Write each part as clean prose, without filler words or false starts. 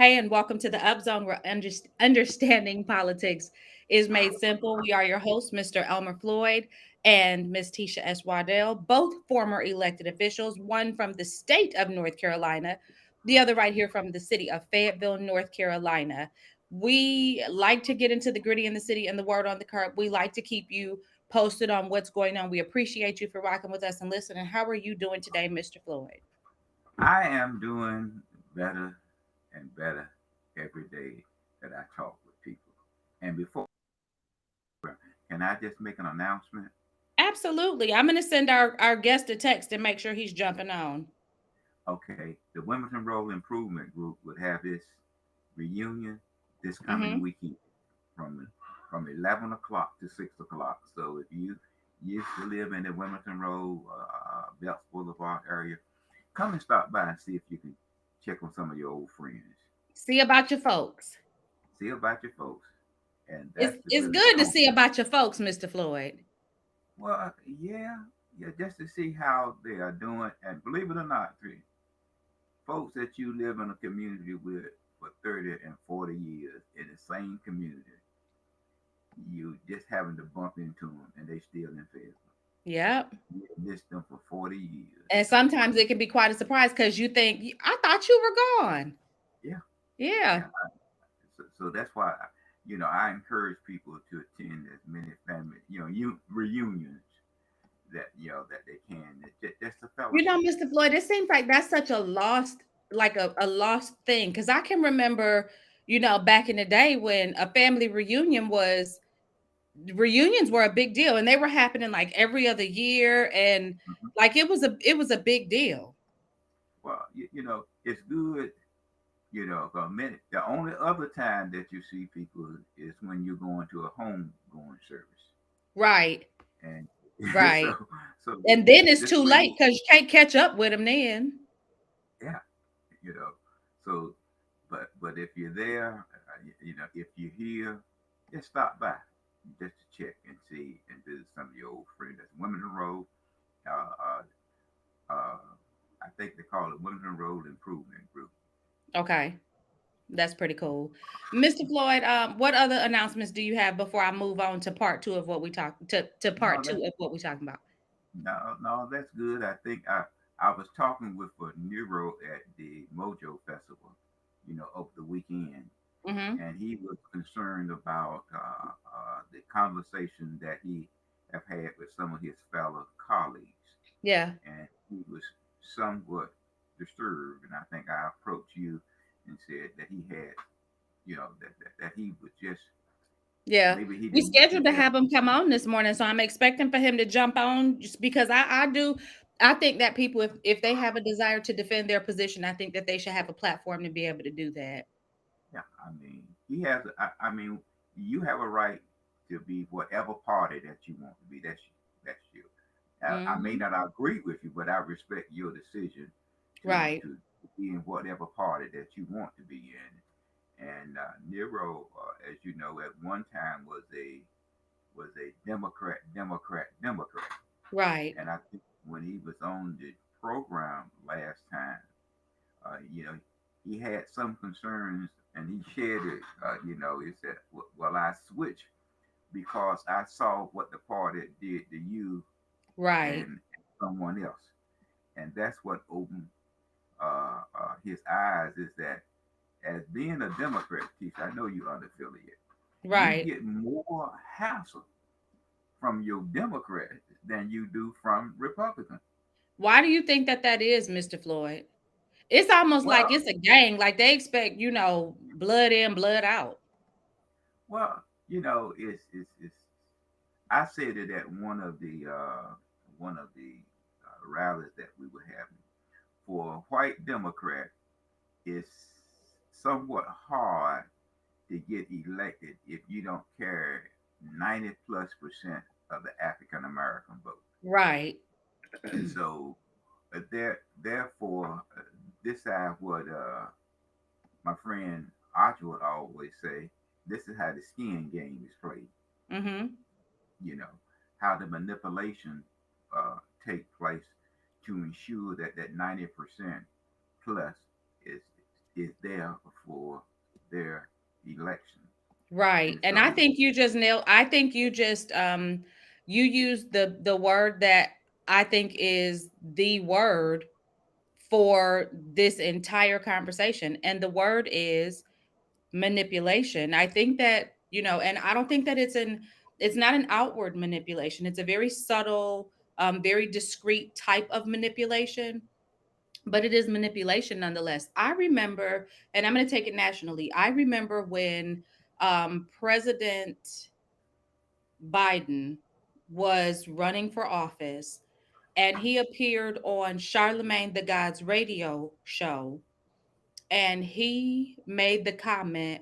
Hey, and welcome to the Up Zone where understanding politics is made simple. We are your hosts, Mr. Elmer Floyd and Ms. Tisha S. Waddell, both former elected officials, one from the state of North Carolina, the other right here from the city of Fayetteville, North Carolina. We like to get into the gritty in the city and the word on the curb. We like to keep you posted on what's going on. We appreciate you for rocking with us and listening. How are you doing today, Mr. Floyd? I am doing better and better every day that I talk with people. And before, can I just make an announcement? Absolutely. I'm going to send our guest a text and make sure he's jumping on. Okay, the Wilmington Road Improvement Group would have its reunion this coming Hmm. weekend from from 11 o'clock to 6 o'clock. So if you used to live in the Wilmington Road, Belts Boulevard area, come and stop by and see if you can check on some of your old friends. See about your folks. See about your folks. And It's that's the it's really good to strong. see about your folks, Mr. Floyd. Well, yeah, yeah, just to see how they are doing. And believe it or not, folks that you live in a community with for 30 and 40 years in the same community, you just having to bump into them and they still in Fayetteville. Yep. You missed them for 40 years. And sometimes it can be quite a surprise because you think, I thought you were gone. Yeah, Yeah. yeah. So that's why, I encourage people to attend as many family, reunions that they can. That's a fellowship. Mr. Floyd, it seems like that's such a lost, like a lost thing. Cause I can remember, back in the day when a family reunions were a big deal and they were happening like every other year and Mhm. like it was a big deal. Well, it's good. For a minute. The only other time that you see people is when you're going to a home going service, Right. and so Right. so And then it's this too way, late because you can't catch up with them then. yeah, you know. So, but if you're there, if you're here, just stop by, just to check and see and visit some of your old friends. That's Women in the Road. Uh, uh, uh, I think they call it Women in the Road Improvement Group. Okay. That's pretty cool. Mr. Floyd, what other announcements do you have before I move on to part two of what we talk to part No, two of what we're talking about? no, that's good. I think I was talking with Nero at the Mojo Festival, over the weekend, Mm-hmm. and he was concerned about the conversation that he have had with some of his fellow colleagues, Yeah. and he was somewhat disturbed. And I think I approached you and said that he had, that he was just Yeah. maybe he We didn't want scheduled his to have him efforts. come on this morning, so I'm expecting for him to jump on just because I think that people if they have a desire to defend their position, I think that they should have a platform to be able to do that. Yeah, I mean, he has. I mean, you have a right to be whatever party that you want to be. That's you. I may Hmm. not agree with you, but I respect your decision to Right. to be in whatever party that you want to be in. And Nero, as you know, at one time was a Democrat. Right. And I think when he was on the program last time, he had some concerns and he shared it. He said, "Well, I switched because I saw what the party did to you Right. and someone else, and that's what opened his eyes. Is that as being a Democrat, Keith, I know you're unaffiliated, you Right. get more hassle from your Democrat than you do from Republican." Why do you think that that is, Mr. Floyd? It's almost like Well, it's a gang. Like they expect, blood in, blood out. it's I said it at one of the rallies that we were having. For a white Democrat, it's somewhat hard to get elected if you don't carry 90+% of the African American vote. Right. And so, therefore, this is what my friend Archie would always say. This is how the skin game is played. Mm-hmm. You know how the manipulation uh, take place to ensure that 90% plus is is there for their election. Right. And And I so, think you just nailed I think you just you used the word that I think is the word for this entire conversation. And the word is manipulation. I think that, and I don't think that it's not an outward manipulation. It's a very subtle, very discreet type of manipulation, but it is manipulation nonetheless. I remember, and I'm going to take it nationally. I remember when President Biden was running for office and he appeared on Charlemagne the God's radio show, and he made the comment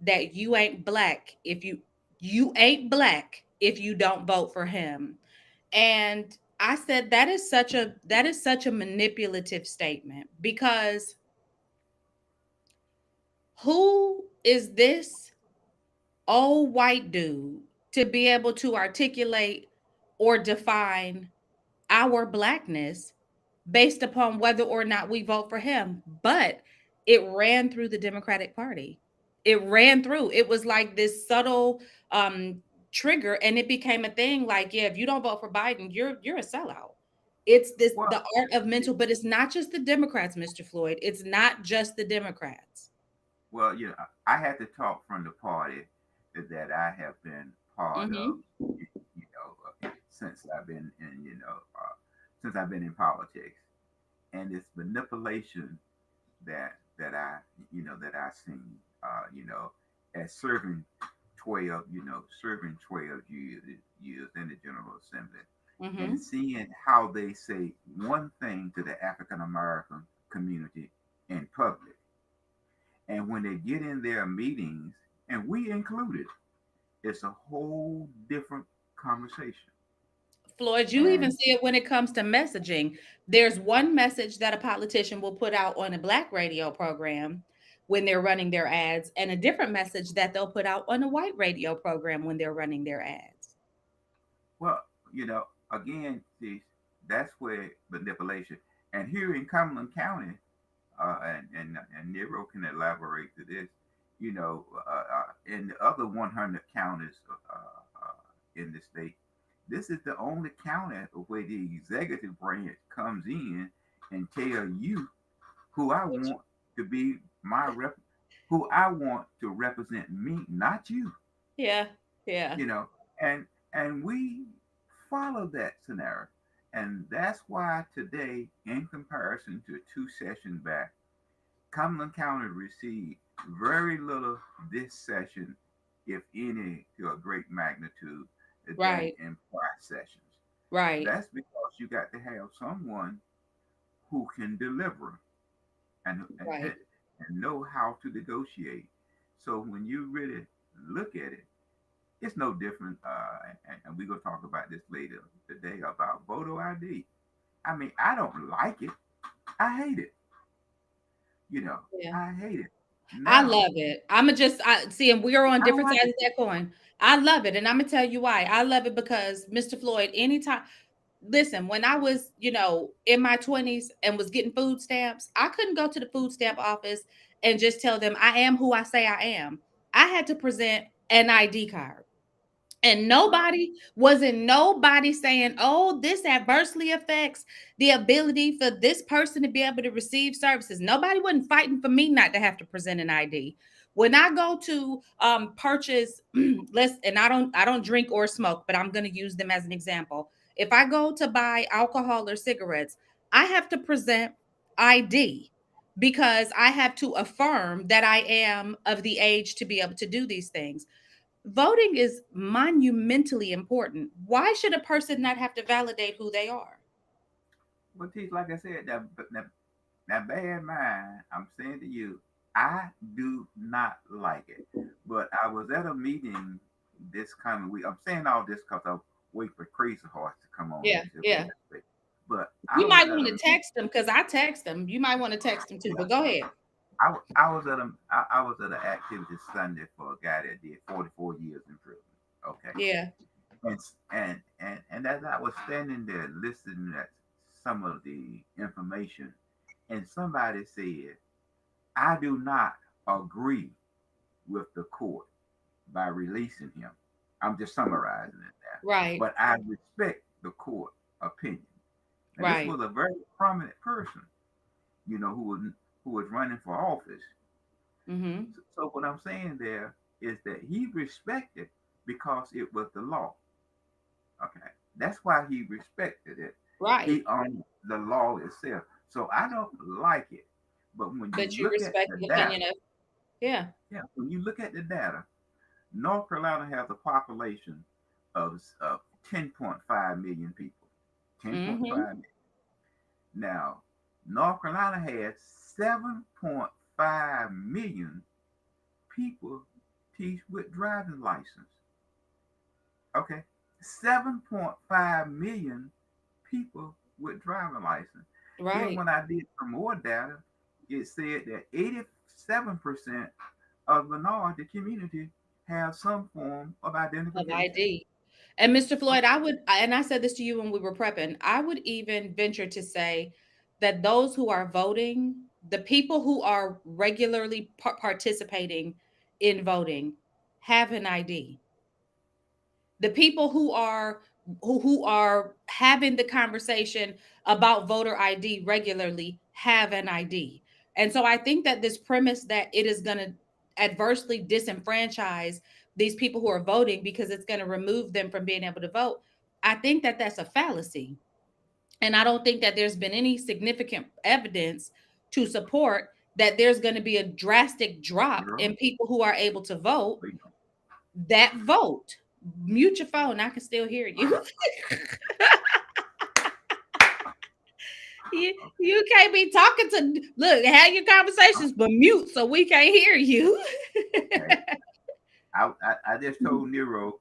that you ain't black if you don't vote for him. And I said that is such a manipulative statement, because who is this old white dude to be able to articulate or define our blackness based upon whether or not we vote for him? But it ran through the Democratic Party. It ran through. It was like this subtle trigger, and it became a thing. Like, yeah, if you don't vote for Biden, you're a sellout. It's this well, the art of mental, but it's not just the Democrats, Mr. Floyd. It's not just the Democrats. well, I had to talk from the party that I have been part of, Hmm. since I've been in, since I've been in politics, and it's manipulation that I seen, as serving 12 years in the General Assembly, and Hmm. seeing how they say one thing to the African American community in public, and when they get in their meetings, and we included, it's a whole different conversation. Floyd, you even And see it when it comes to messaging. There's one message that a politician will put out on a black radio program when they're running their ads, and a different message that they'll put out on a white radio program when they're running their ads. well, again, see, that's where manipulation. And here in Cumberland County, and Nero can elaborate to this. In the other 100 counties in the state, this is the only county where the executive branch comes in and tell you who I Which, want to be who I want to represent me, not you. yeah, yeah, You know, and we follow that scenario, and that's why today, in comparison to 2 sessions back, Cumberland County received very little this session, if any, to a great magnitude than right, in prior sessions. right, That's because you got to have someone who can deliver and, and, and right. and know how to negotiate. So when you really look at it, it's no different. And we're going to talk about this later today about voter ID. I mean, I don't like it. I hate it. Yeah. I hate it. I Now, love it. I'ma just I see, and we are on I don't different like sides it. of that coin. I love it, and I'm gonna tell you why. I love it because Mr. Floyd, anytime, listen, when I was, in my 20s and was getting food stamps, I couldn't go to the food stamp office and just tell them I am who I say I am. I had to present an ID card. And Well, nobody saying, oh, this adversely affects the ability for this person to be able to receive services. Nobody wasn't fighting for me not to have to present an ID. When I go to purchase, and I don't drink or smoke, but I'm gonna use them as an example. If I go to buy alcohol or cigarettes, I have to present ID, because I have to affirm that I am of the age to be able to do these things. Voting is monumentally important. Why should a person not have to validate who they are? Teach, like I said, that bad mind, I'm saying to you, I do not like it. But I was at a meeting this coming week. I'm saying all this because I wait for Crazy Horse to come on Yeah, and say what he yeah. got to say. But I You was might at want a to meeting. text them, because I text them. You might want to text them too, Yeah, but go ahead. I was at I was at an activity Sunday for a guy that did 44 years in prison. Okay, Yeah. and as I was standing there listening to some of the information, and somebody said, I do not agree with the court by releasing him. I'm just summarizing it there. Right. But I respect the court opinion. Now, this Right. was a very prominent person, who was running for office. Mm-hmm. So what I'm saying there is that he respected because it was the law. Okay, that's why he respected it. Right. He owned the law itself. So I don't like it, but when you But you look at respect the the data, opinion of, yeah. yeah, when you look at the data, North Carolina has a population of 10.5 million people. Mm-hmm. 10.5 million. Now, North Carolina has 7.5 million people teach with driving license. Okay, 7.5 million people with driving license. Then Right. when I did some more data, it said that 87% of minority community have some form of Of identification. ID. And Mr. Floyd, Okay. and I said this to you when we were prepping, I would even venture to say that those who are voting, the people who are regularly participating in voting, have an ID. The people who are having the conversation about voter ID regularly have an ID. And so I think that this premise that it is going to adversely disenfranchise these people who are voting because it's going to remove them from being able to vote, I think that that's a fallacy. And I don't think that there's been any significant evidence to support that there's going to be a drastic drop You're in right. people who are able to vote But, that vote. Mute your phone. I can still hear you. You can't be talking to look, have your conversations, but mute so we can't hear you. okay. I just told Nero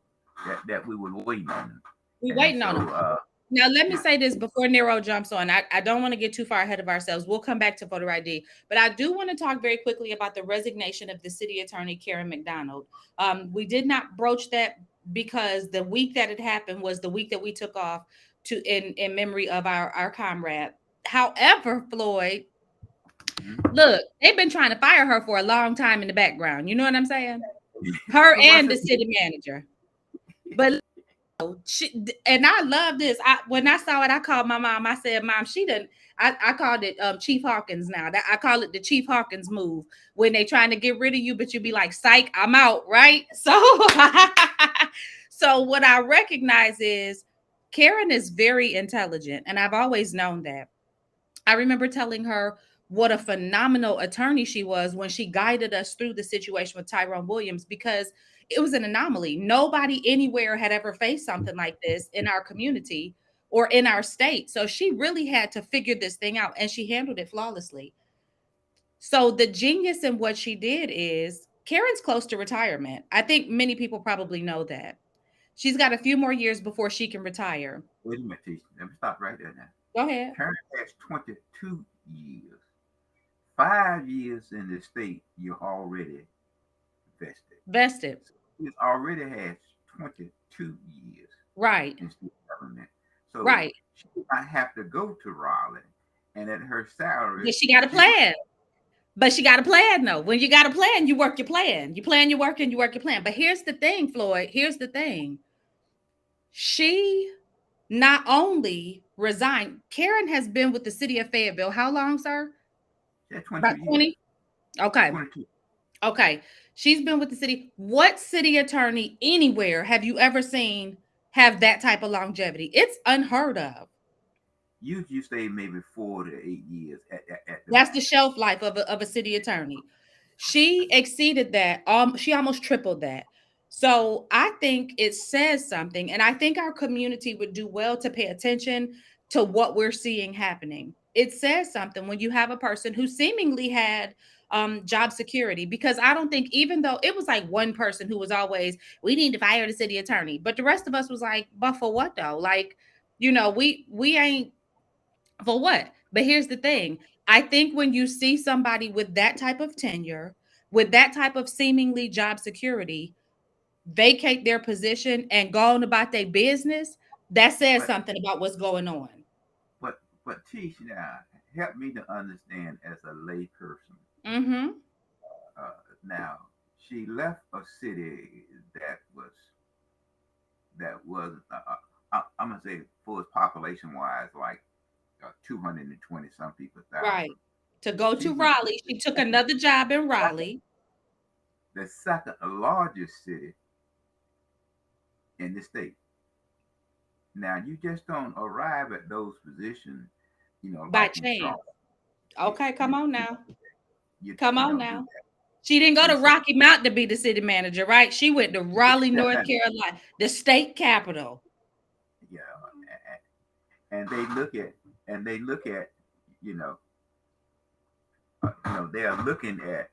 that we were waiting on him. We And waiting on so, them. Now, let me yeah. say this before Nero jumps on. I don't want to get too far ahead of ourselves. We'll come back to voter ID, but I do want to talk very quickly about the resignation of the city attorney, Karen McDonald. We did not broach that because the week that it happened was the week that we took off to in memory of our comrade. However, Floyd, Mhm. look, they've been trying to fire her for a long time in the background. You know what I'm saying? Her What's and the it? city manager. But and I love this. When I saw it, I called my mom. I said, "Mom, she didn't." I called it Chief Hawkins now. That I call it the Chief Hawkins move when they trying to get rid of you, but you be like, "Psych, I'm out." Right? So, so what I recognize is Karen is very intelligent, and I've always known that. I remember telling her what a phenomenal attorney she was when she guided us through the situation with Tyrone Williams because it was an anomaly. Nobody anywhere had ever faced something like this in our community or in our state. So she really had to figure this thing out and she handled it flawlessly. So the genius in what she did is Karen's close to retirement. I think many people probably know that. She's got a few more years before she can retire. Wait a minute, Tisha. Let me stop right there now. Go ahead. Karen has 22 years. 5 years in the state, you're already vested. Vested. So he's already has 22 years Right. in state government. So Right. she did not have to go to Raleigh. And at her salary, But she got a she would. plan. But she got a plan though. When you got a plan, you work your plan. You plan your work and you work your plan. But here's the thing, Floyd. Here's the thing. She not only resigned, Karen has been with the city of Fayetteville. How long, sir? She had About 22 years. 20? Okay. 22. Okay. She's been with the city. What city attorney anywhere have you ever seen have that type of longevity? It's unheard of. Usually you stay maybe 4 to 8 years at the That's the max. shelf life of a city attorney. She exceeded that. She almost tripled that. So I think it says something, and I think our community would do well to pay attention to what we're seeing happening. It says something when you have a person who seemingly had job security, because I don't think, even though it was like one person who was always, we need to fire the city attorney, but the rest of us was like, but for what though? Like, we ain't for what? But here's the thing. I think when you see somebody with that type of tenure, with that type of seemingly job security, vacate their position and go on about their business, that says But something about what's going on. but Tish, now help me to understand as a lay person. Mm-hmm. Now she left a city that was I'm gonna say for its population wise like 220 some people thousand. Right. To go She to went to Raleigh. She took another job in second, Raleigh. the second largest city in the state. Now you just don't arrive at those positions, By like in chance. Charlotte. You Okay, come you on you now. don't do that. Come You on don't do now. that. She didn't go to And so Rocky Mount to be the city manager, right? She went to Raleigh, North Carolina, the state capital. yeah, and they look at you know they are looking at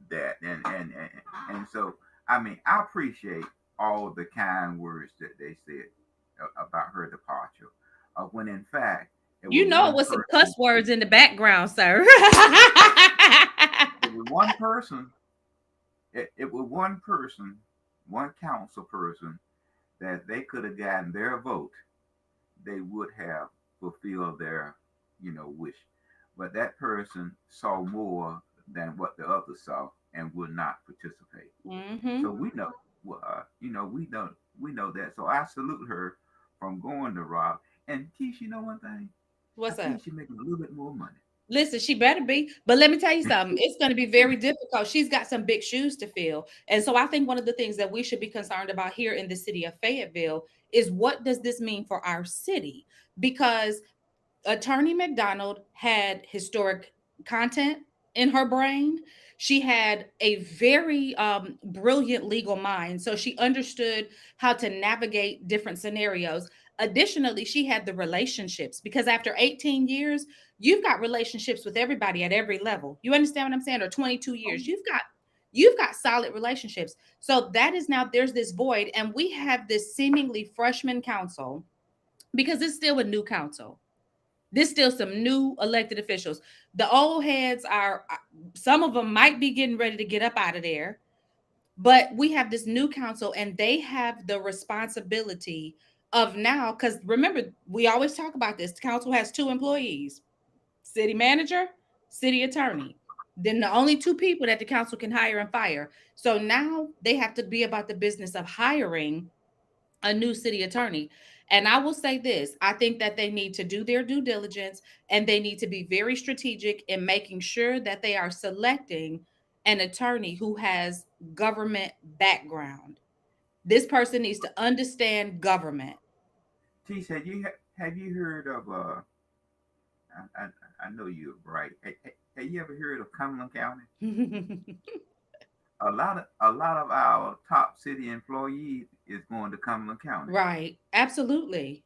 that and so I mean I appreciate all the kind words that they said about her departure when in fact it You was know it one was some cuss person words in the background, sir. it was one person it was one person one council person that they could have gotten their vote they would have fulfilled their wish but that person saw more than what the others saw and would not participate. So Hmm. we know, well, we know that. So I salute her from going to Rob. And Tish, you know one thing? I What's up? think she's making a little bit more money. Listen, she better be. But let me tell you something. It's going to be very difficult. She's got some big shoes to fill. And so I think one of the things that we should be concerned about here in the city of Fayetteville is what does this mean for our city? Because Attorney McDonald had historic content in her brain. She had a very brilliant legal mind. So she understood how to navigate different scenarios. Additionally, she had the relationships because after 18 years, you've got relationships with everybody at every level. You understand what I'm saying? Or 22 Oh, years, you've got solid relationships. So that is now there's this void, and we have this seemingly freshman council because it's still a new council. There's still some new elected officials. The old heads are, some of them might be getting ready to get up out of there, but we have this new council and they have the responsibility of now, because remember, we always talk about this. The council has two employees: city manager, city attorney. Then the only two people that the council can hire and fire. So now they have to be about the business of hiring a new city attorney. And I will say this, I think that they need to do their due diligence and they need to be very strategic in making sure that they are selecting an attorney who has government background. This person needs to understand government. Tish, have you heard of I know you're right. Have you ever heard of Cumberland County? A lot of our top city employees is going to Cumberland County. Right. Absolutely.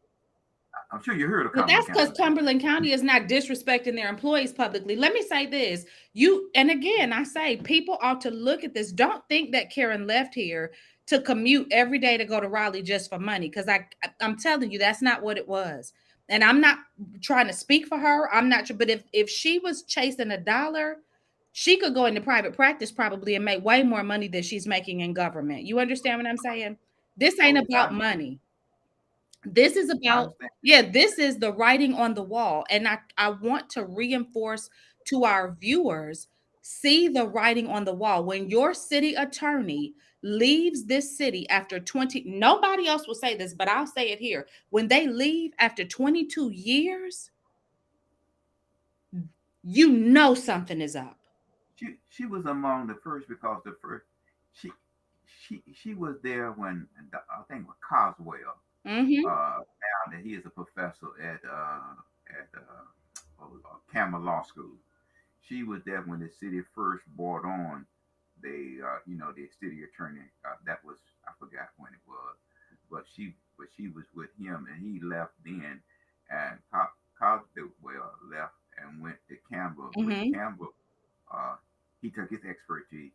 I'm sure you heard of But Cumberland that's because County. Cumberland County is not disrespecting their employees publicly. Let me say this. And again, I say people ought to look at this. Don't think that Karen left here to commute every day to go to Raleigh just for money. Because I'm telling you, that's not what it was. And I'm not trying to speak for her. I'm not sure. But if she was chasing a dollar, she could go into private practice probably and make way more money than she's making in government. You understand what I'm saying? This ain't Oh, I about understand. money. This is I about, understand. yeah, this is the writing on the wall. And I want to reinforce to our viewers, see the writing on the wall. When your city attorney leaves this city after 20, nobody else will say this, but I'll say it here. When they leave after 22 years, you know something is up. She was among the first because the first she she was there when I think with Coswell. Mm-hmm. Now that he is a professor at Campbell Law School. She was there when the city first brought on the city attorney. That was I forgot when it was, but she was with him and he left then, and Coswell left and went to Campbell, which Mm-hmm. Campbell uh, he took his expertise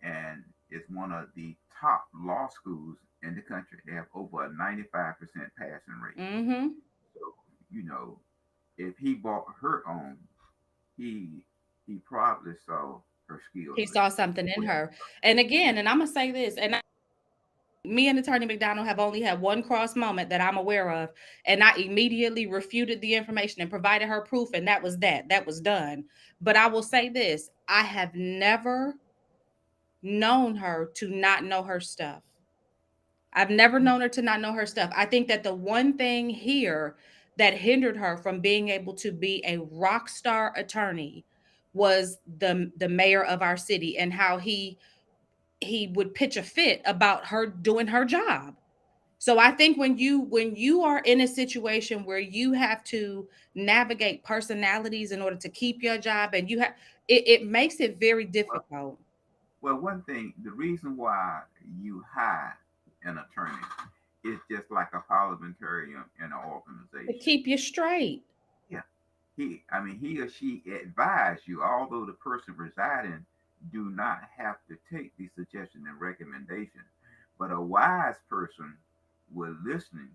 and is one of the top law schools in the country. They have over a 95% passing rate. Mm-hmm. So, you know, if he bought her on, he he probably saw her skills He saw something in well. her. And again, and I'm gonna say this, and me and Attorney McDonald have only had one cross moment that I'm aware of, and I immediately refuted the information and provided her proof, and that was that. That was done. But I will say this: I have never known her to not know her stuff. I've never known her to not know her stuff. I think that the one thing here that hindered her from being able to be a rock star attorney was the mayor of our city and how he would pitch a fit about her doing her job. So I think when you are in a situation where you have to navigate personalities in order to keep your job, and it makes it very Well, difficult well, one thing, the reason why you hire an attorney is just like a parliamentarian in an to organization. keep you straight. Yeah, I mean, he or she advise you, although the person residing do not have to take the suggestion and recommendation, but a wise person will listen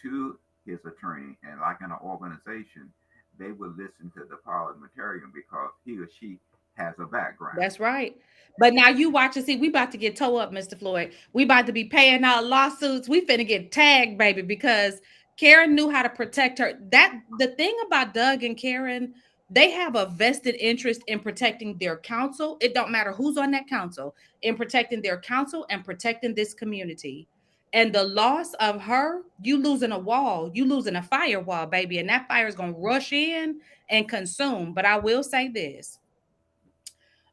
to his attorney, and like in an organization, they will listen to the parliamentarian because he or she has a background. That's right. But now you watch and see, we about to get toe up, Mr. Floyd. We about to be paying out lawsuits. We finna get tagged, baby, because Karen knew how to protect her. That the thing about Doug and Karen, they have a vested interest in protecting their counsel. It don't matter who's on that council, in protecting their counsel and protecting this community. And the loss of her, you losing a wall, you losing a firewall, baby, and that fire is gonna rush in and consume. But I will say this,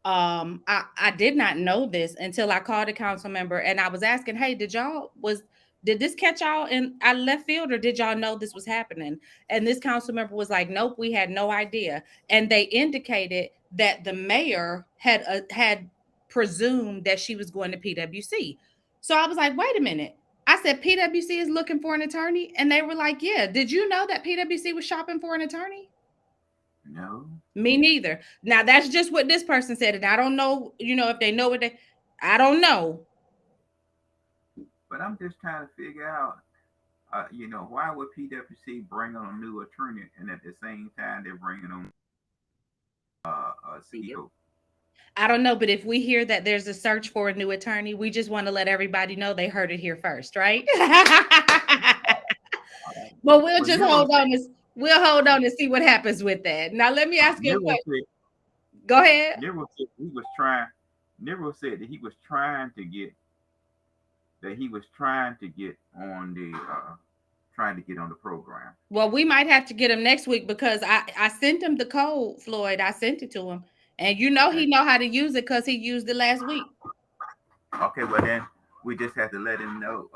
I did not know this until I called a council member and I was asking, hey, did this catch y'all in out of left field, or did y'all know this was happening? And this council member was like, nope, we had no idea. And they indicated that the mayor had presumed that she was going to PwC. So I was like, wait a minute. I said, PwC is looking for an attorney. And they were like, yeah. Did you know that PwC was shopping for an attorney? No, Me neither. Now that's just what this person said, and I don't know, if they know what they. I don't know. but I'm just trying to figure out, why would PwC bring on a new attorney and at the same time they're bringing on a CEO? I don't know, but if we hear that there's a search for a new attorney, we just want to let everybody know they heard it here first, right? But we'll Well, just hold on. We'll hold on and see what happens with that. Now, let me ask you a Nero question. said, Go ahead. Nero said he was trying. Nero said that he was trying to get on the program. Well, we might have to get him next week because I sent him the code, Floyd. I sent it to him, and he Okay. know how to use it because he used it last week. Okay. Well, then we just have to let him know.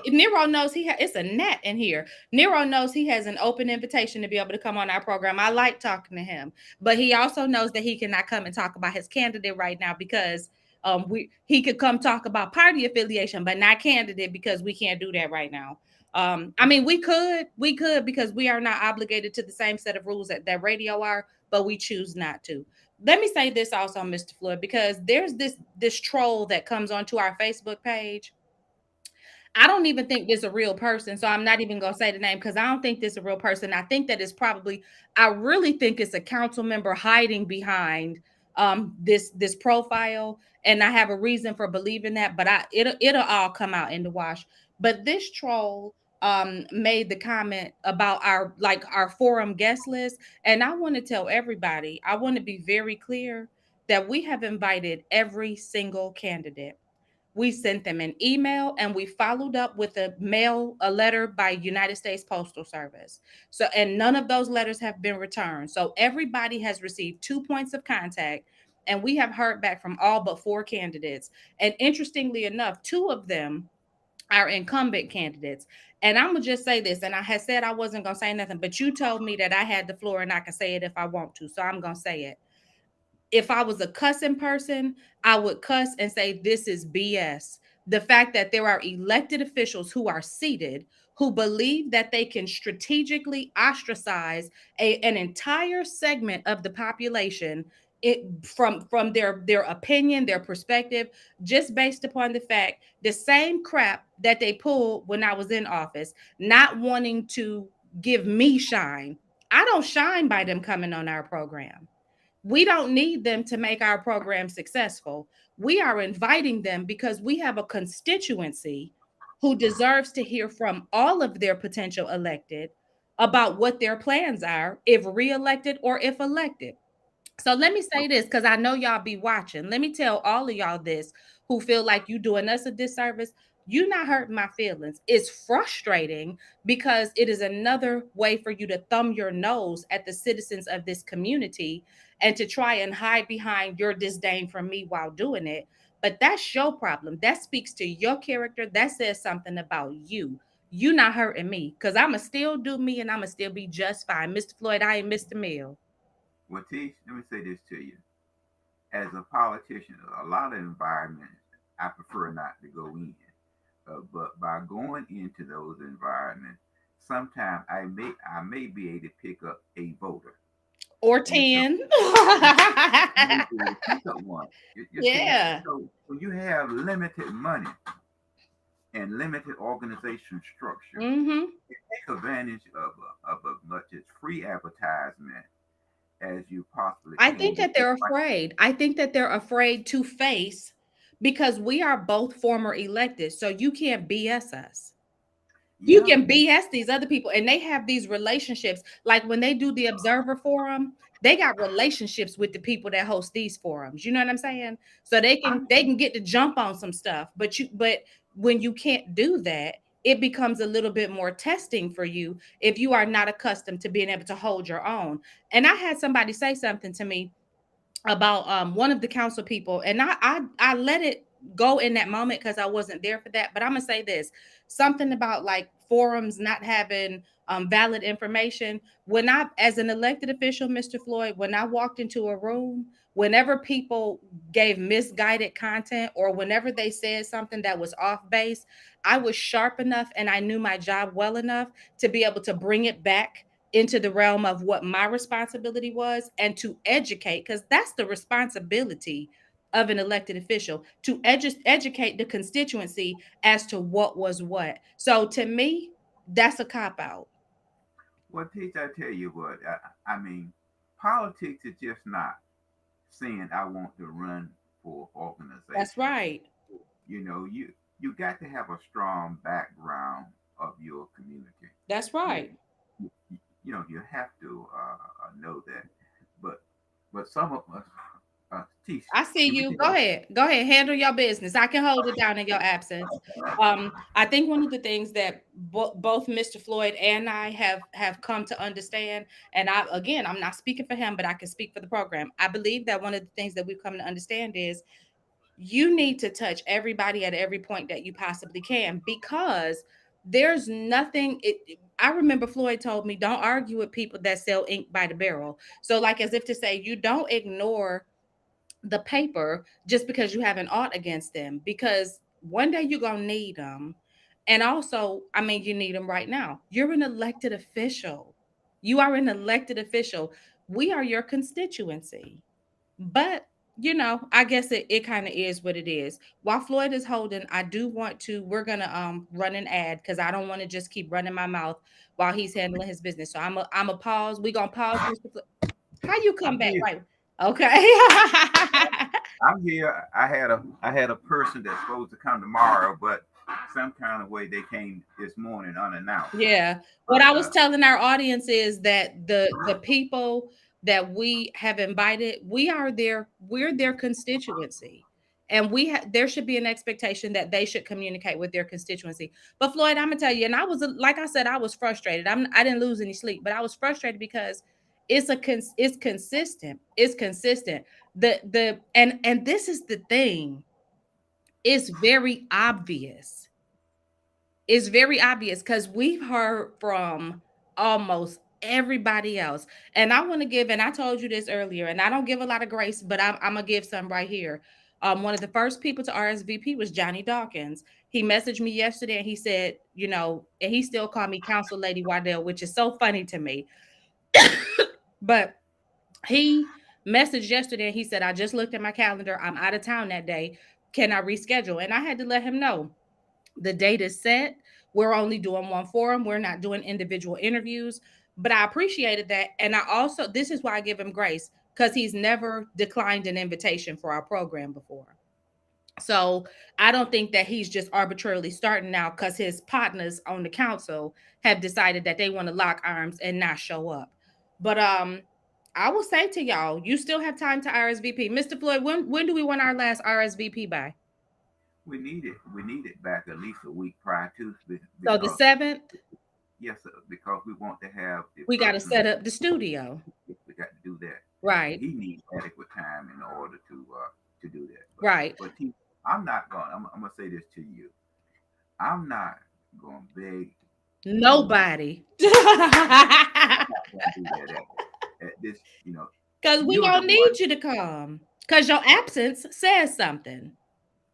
Nero knows it's a net in here. Nero knows he has an open invitation to be able to come on our program. I like talking to him, but he also knows that he cannot come and talk about his candidate right now because we he could come talk about party affiliation, but not candidate because we can't do that right now. I mean, we could because we are not obligated to the same set of rules that radio are, but we choose not to. Let me say this also, Mr. Floyd, because there's this troll that comes onto our Facebook page. I don't even think this a real person, so I'm not even gonna say the name because I don't think this a real person. I think that it's probably, I really think it's a council member hiding behind this profile, and I have a reason for believing that. But it'll all come out in the wash. But this troll made the comment about our forum guest list, and I want to tell everybody, I want to be very clear that we have invited every single candidate. We sent them an email and we followed up with a letter by United States Postal Service. So, and none of those letters have been returned. So everybody has received 2 points of contact, and we have heard back from all but four candidates. And interestingly enough, two of them are incumbent candidates. And I'm gonna just say this, and I had said I wasn't gonna say nothing, but you told me that I had the floor and I can say it if I want to. So I'm gonna say it. If I was a cussing person, I would cuss and say this is BS. The fact that there are elected officials who are seated who believe that they can strategically ostracize an entire segment of the population, from their opinion, their perspective, just based upon the fact the same crap that they pulled when I was in office, not wanting to give me shine. I don't shine by them coming on our program. We don't need them to make our program successful. We are inviting them because we have a constituency who deserves to hear from all of their potential elected about what their plans are, if reelected or if elected. So let me say this because I know y'all be watching. Let me tell all of y'all this who feel like you doing us a disservice. You not hurting my feelings. It's frustrating because it is another way for you to thumb your nose at the citizens of this community and to try and hide behind your disdain for me while doing it. But that's your problem. That speaks to your character. That says something about you. You not hurting me because I'ma still do me and I'ma still be just fine. Mr. Floyd, I ain't Mr. Mill. Well, Teach, let me say this to you. As a politician, a lot of environments I prefer not to go in. But by going into those environments, sometimes I may be able to pick up a voter, Or and so 10. I may be able to pick up one. You see, Yeah. so when you have limited money and limited organization structure, Hmm. take advantage of as much as free advertisement as you possibly I can. think that Because they're like, afraid. I think that they're afraid to face because we are both former elected. So you can't BS us. You yeah, can BS these other people, and they have these relationships. Like when they do the Observer Forum, they got relationships with the people that host these forums. You know what I'm saying? So they I can they can get to jump on some stuff. But when you can't do that, it becomes a little bit more testing for you if you are not accustomed to being able to hold your own. And I had somebody say something to me about one of the council people, and I let it go in that moment because I wasn't there for that. But I'm gonna say this, something about like forums not having valid information. When I, as an elected official, Mr. Floyd, when I walked into a room, whenever people gave misguided content or whenever they said something that was off base, I was sharp enough and I knew my job well enough to be able to bring it back into the realm of what my responsibility was and to educate, because that's the responsibility of an elected official, to educate the constituency as to what was what. So to me, that's a cop out. well, Teach, I tell you what, I mean, politics is just not saying I want to run for That's organization. right. You got to have a strong background of your community. That's You right. you have to know that. But some of us, Teach, I see can we you. take Go a ahead. Go ahead. Handle your business. I can hold it down in your absence. I think one of the things that both Mr. Floyd and I have come to understand, and I again, I'm not speaking for him, but I can speak for the program. I believe that one of the things that we've come to understand is you need to touch everybody at every point that you possibly can because there's nothing I remember Floyd told me don't argue with people that sell ink by the barrel. So like as if to say you don't ignore the paper just because you have an ought against them because one day you're going to need them. And also, I mean, you need them right now. You're an elected official. You are an elected official. We are your constituency. But, I guess it kind of is what it is. While Floyd is holding, I do want to, we're going to run an ad because I don't want to just keep running my mouth while he's handling his business. So I'm a pause. We're going to pause, Mr. How you come I'm back? here. Right. Okay. I'm here. I had a person that's supposed to come tomorrow, but some kind of way they came this morning unannounced. Yeah. What But I was telling our audience is that the people that we have invited, we're their constituency. And there should be an expectation that they should communicate with their constituency. But Floyd, I'm gonna tell you, and like I said, I was frustrated. I didn't lose any sleep, but I was frustrated because it's consistent. It's consistent. And this is the thing. It's very obvious. It's very obvious because we've heard from almost everybody else. And I want to give, and I told you this earlier, and I don't give a lot of grace, but I'm gonna give some right here. One of the first people to RSVP was Johnny Dawkins. He messaged me yesterday and he said, and he still called me Council Lady Waddell, which is so funny to me. But he messaged yesterday and he said, I just looked at my calendar. I'm out of town that day. Can I reschedule? And I had to let him know the date is set. We're only doing one forum. We're not doing individual interviews. But I appreciated that. And I also, this is why I give him grace. because he's never declined an invitation for our program before. So I don't think that he's just arbitrarily starting now because his partners on the council have decided that they want to lock arms and not show up. But I will say to y'all, you still have time to RSVP. Mr. Floyd, when do we want our last RSVP by? We need it back at least a week prior to, So the because 7th, yes, because we want to have the we got to person. set up the studio. We got to do that, and Right. he needs adequate time in order to do that. But Right. but he, I'm not going. I'm gonna say this to you. I'm not going to beg you. Nobody. I'm not going to do that at this. Because we You're the don't need one. you to come. Because your absence says something.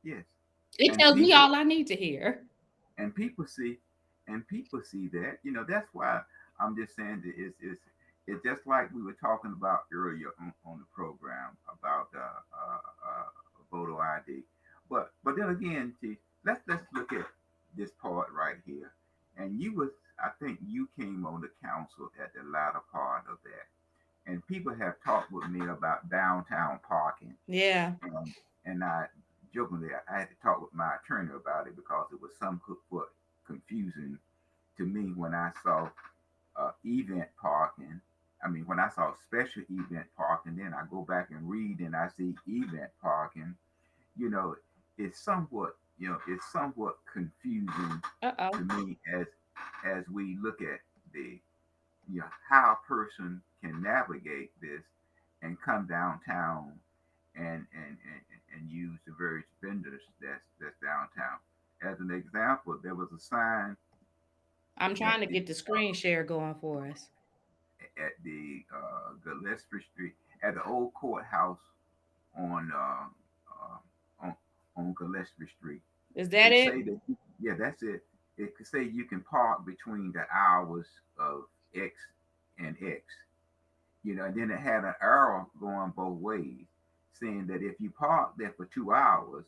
Yes, It and tells me people all I need to hear. and people see and people see that. That's why I'm just saying that it's just like we were talking about earlier on the program about photo ID. But then again, let's look at this part right here. And I think you came on the council at the latter part of that. And people have talked with me about downtown parking, Yeah. and I jokingly I had to talk with my attorney about it because it was somewhat confusing to me when I saw event parking. I mean, when I saw special event parking, then I go back and read and I see event parking. You know, it's somewhat confusing Uh-oh. to me as we look at the how a person can navigate this and come downtown and use the various vendors that's downtown. As an example, there was a sign I'm at trying to the get the screen share going for us. Gillespie Street at the old courthouse on on Gillespie Street. Is that It it? say that yeah, that's it. It could say you can park between the hours of X and X. And then it had an arrow going both ways, saying that if you park there for 2 hours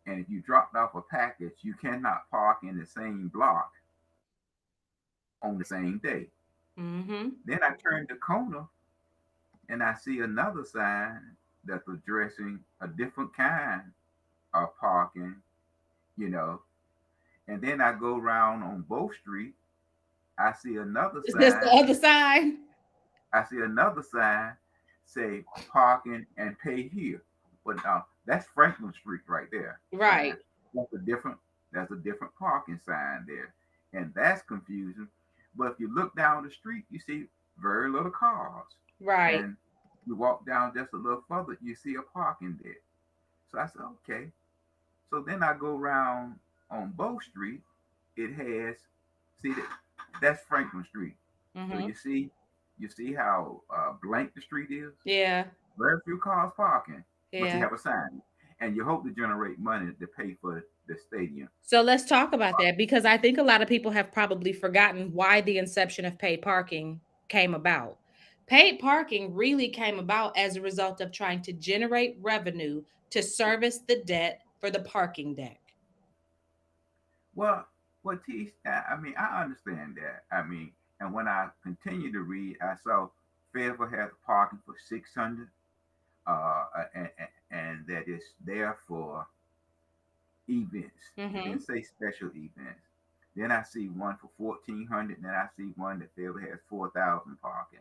and if you dropped off a package, you cannot park in the same block on the same day. Mm-hmm. Then I turned the corner and I see another sign that's addressing a different kind of parking, you know. And then I go around on Bow Street, I see another Is this the sign. other side? I see another sign say parking and pay here. But now that's Franklin Street right there. Sign. Right. That's a different that's a different parking sign there. And that's confusing. But if you look down the street, you see very little cars. Right. And you walk down just a little further, you see a parking there. So I said, okay. So then I go around on Bow Street. It has see that's Franklin Street. So Mm-hmm. you see how blank the street is. Yeah. Very few cars parking, but you Yeah. have a sign, and you hope to generate money to pay for the stadium. So let's talk about that because I think a lot of people have probably forgotten why the inception of paid parking came about. Paid parking really came about as a result of trying to generate revenue to service the debt for the parking deck. Well, I mean, I understand that. I mean, and when I continue to read, I saw Fayetteville has parking for 600, and that is there for events. It Mm-hmm. didn't say special events. Then I see one for 1,400. Then I see one that Fayetteville has 4,000 parking.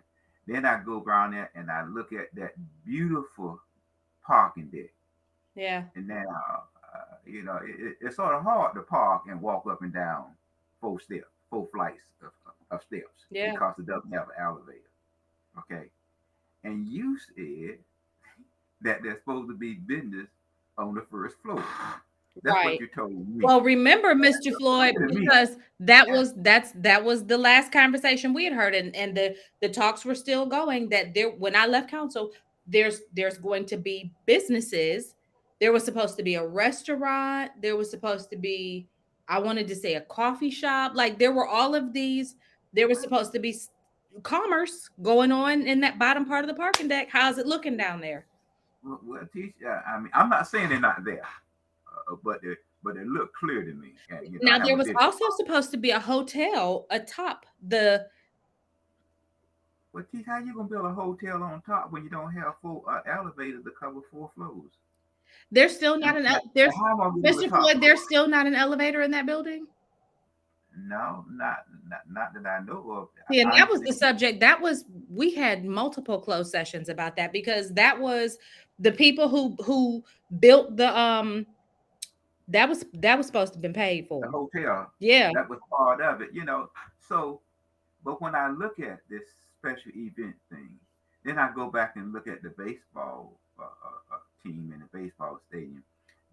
Then I go around there and I look at that beautiful parking deck. Yeah. And now, it's sort of hard to park and walk up and down 4 steps, 4 flights of steps Yeah. because it doesn't have an elevator. Okay. And you said that there's supposed to be business on the first floor. That's what Right. you told me. Well, remember, Mr. Floyd, To me, because that yeah. was that was the last conversation we had heard, and the talks were still going. That there, when I left council, there's going to be businesses. There was supposed to be a restaurant. There was supposed to be, I wanted to say, a coffee shop. Like there were all of these. There was supposed to be commerce going on in that bottom part of the parking deck. How's it looking down there? Well, teach. I mean, I'm not saying they're not there, but it looked clear to me. And I Now have there a was vision. also supposed to be a hotel atop the But teach how you gonna build a hotel on top when you don't have full elevator to cover 4 floors? There's still And not an and there's how am I gonna do the Mr. top Floyd, there's floor? still not an elevator in that building. No, not that I know of. See, and I that was the understand. subject. That was we had multiple closed sessions about that because that was the people who built the that was supposed to have been paid The for. hotel, Yeah. that was part of it, you know. So, but when I look at this special event thing, then I go back and look at the baseball team in the baseball stadium.